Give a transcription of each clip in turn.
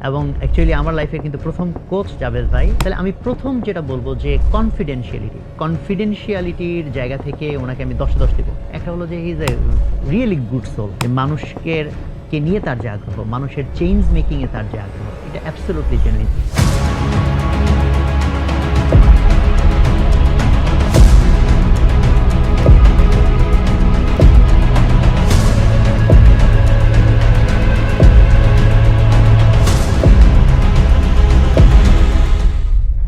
এবং অ্যাকচুয়ালি আমার লাইফে কিন্তু প্রথম কোচ জাভেদ ভাই। তাহলে আমি প্রথম যেটা বলবো যে কনফিডেন্সিয়ালিটির জায়গা থেকে ওনাকে আমি 10/10 দেবো। একটা হলো যে he is a really good soul, যে মানুষকে নিয়ে তার যে আগ্রহ, মানুষের চেঞ্জ মেকিং এ তার যে আগ্রহ, এটা অ্যাবসলিউটলি জেনুইন।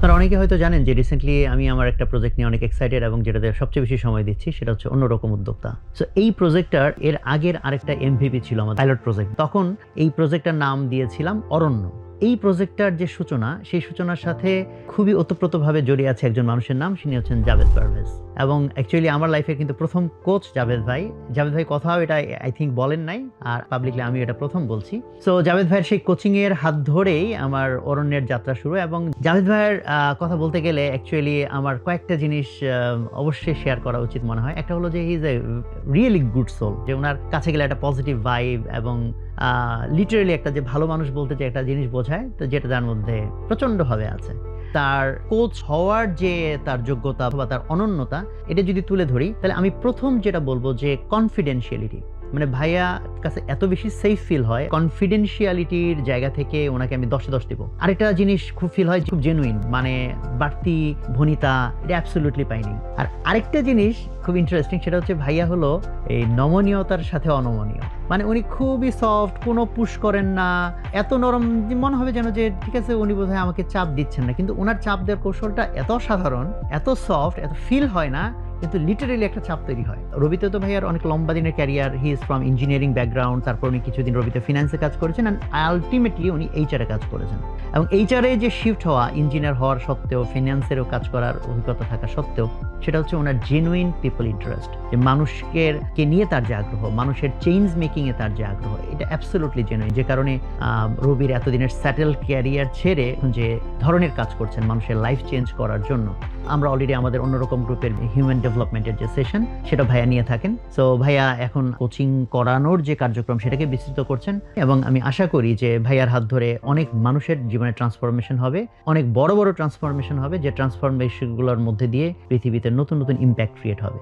আপনারা অনেকে হয়তো জানেন যে রিসেন্টলি আমি আমার একটা প্রজেক্ট নিয়ে অনেক এক্সাইটেড এবং যেটাতে সবচেয়ে বেশি সময় দিচ্ছি সেটা হচ্ছে অন্যরকম উদ্যোক্তা। সো এই প্রজেক্টটার এর আগের আরেকটা এমভিপি ছিল আমার পাইলট প্রজেক্ট। তখন এই প্রজেক্টটার নাম দিয়েছিলাম অরণ্য। এই প্রজেক্টটার যে সূচনা, সেই সূচনার সাথে খুবই ওতপ্রোতভাবে জড়িয়ে আছে একজন মানুষের নাম, তিনি হচ্ছেন জাভেদ পারভেজ। এবং অ্যাকচুয়ালি আমার লাইফের কিন্তু প্রথম কোচ জাভেদ ভাই। জাভেদ ভাই কথাও এটা আই থিঙ্ক বলেন নাই, আর পাবলিকলি আমি এটা প্রথম বলছি। সো জাভেদ ভাইয়ের সেই কোচিং এর হাত ধরেই আমার অরণ্যের যাত্রা শুরু। এবং জাভেদ ভাইয়ের কথা বলতে গেলে অ্যাকচুয়ালি আমার কয়েকটা জিনিস অবশ্যই শেয়ার করা উচিত মনে হয়। একটা হলো যে he is a really good soul, যে ওনার কাছে গেলে একটা পজিটিভ ভাইব এবং লিটারেলি একটা যে ভালো মানুষ বলতে যে একটা জিনিস বোঝায়, তো যেটা তার মধ্যে প্রচন্ডভাবে আছে। তার কোচ হওয়ার যে তার যোগ্যতা বা তার অনন্যতা, এটা যদি তুলে ধরি তাহলে আমি প্রথম যেটা বলবো যে কনফিডেন্সিয়ালিটি। মানে ভাইয়া কাছে এত বেশি সেফ ফিল হয়, কনফিডেন্সিয়ালিটির জায়গা থেকে ওনাকে আমি 10/10 দেবো। আরেকটা জিনিস খুব ফিল হয়, খুব জেনুইন, মানে বাড়তি ভনিতা এটা অ্যাবসলিউটলি পাইনি। আর আরেকটা জিনিস খুব ইন্টারেস্টিং, সেটা হচ্ছে ভাইয়া হলো এই নমনীয়তার সাথে অনমনীয়। মানে উনি খুবই সফট, কোনো পুশ করেন না, এত নরম মনে হবে যেন যে ঠিক আছে উনি বোধহয় আমাকে চাপ দিচ্ছেন না, কিন্তু ওনার চাপ দেওয়ার কৌশলটা এত সাধারণ, এত সফট, এত ফিল হয় না, কিন্তু লিটারেলি একটা চাপ তৈরি হয়। রবিতে তো ভাইয়ার অনেক লম্বা দিনের career, he is from engineering background. তারপর উনি কিছুদিন রবিতে ফিনান্সে কাজ করেছেন, অ্যান্ড আলটিমেটলি উনি এইচআরে কাজ করেছেন। এবং এইচআরে যে শিফট হওয়া, ইঞ্জিনিয়ার হওয়ার সত্ত্বেও ফিনান্সেরও কাজ করার অভিজ্ঞতা থাকা সত্ত্বেও, সেটা হচ্ছে ওনার জেনুইন পিপল ইন্টারেস্ট, যে মানুষকে নিয়ে তার যে আগ্রহ, মানুষের চেঞ্জ মেকিং এ তার যে আগ্রহ, এটা অ্যাবসলিউটলি জেনুইন। যে কারণে রবির এতদিনের সেটেল ক্যারিয়ার ছেড়ে যে ধরনের কাজ করছেন মানুষের লাইফ চেঞ্জ করার জন্য। আমরা অলরেডি আমাদের অন্যরকম গ্রুপের হিউম্যান ডেভেলপমেন্টের যে সেশন, সেটা ভাইয়া নিয়ে থাকেন। সো ভাইয়া এখন কোচিং করানোর যে কার্যক্রম সেটাকে বিস্তৃত করছেন, এবং আমি আশা করি যে ভাইয়ার হাত ধরে অনেক মানুষের জীবনে ট্রান্সফরমেশন হবে, অনেক বড় বড় ট্রান্সফরমেশন হবে, যে ট্রান্সফরমেশনগুলোর মধ্যে দিয়ে পৃথিবীতে নতুন নতুন ইম্প্যাক্ট ক্রিয়েট হবে।